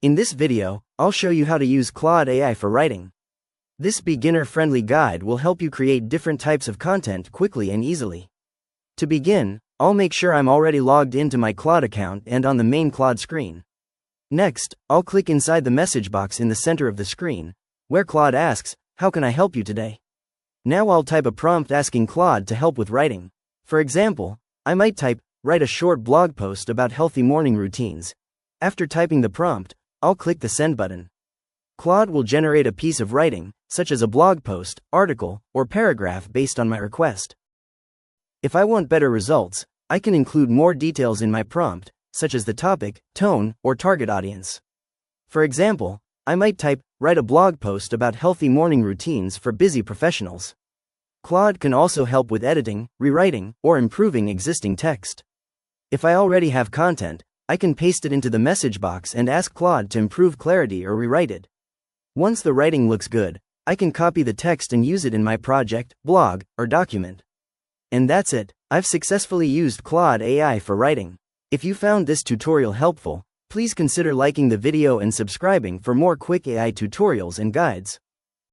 In this video, I'll show you how to use Claude AI for writing. This beginner-friendly guide will help you create different types of content quickly and easily. To begin, I'll make sure I'm already logged into my Claude account and on the main Claude screen. Next, I'll click inside the message box in the center of the screen, where Claude asks, "How can I help you today?" Now I'll type a prompt asking Claude to help with writing. For example, I might type, "Write a short blog post about healthy morning routines." After typing the prompt, I'll click the send button. Claude will generate a piece of writing, such as a blog post, article, or paragraph based on my request. If I want better results, I can include more details in my prompt, such as the topic, tone, or target audience. For example, I might type, "Write a blog post about healthy morning routines for busy professionals." Claude can also help with editing, rewriting, or improving existing text. If I already have content, I can paste it into the message box and ask Claude to improve clarity or rewrite it. Once the writing looks good, I can copy the text and use it in my project, blog, or document. And that's it. I've successfully used Claude AI for writing. If you found this tutorial helpful, please consider liking the video and subscribing for more quick AI tutorials and guides.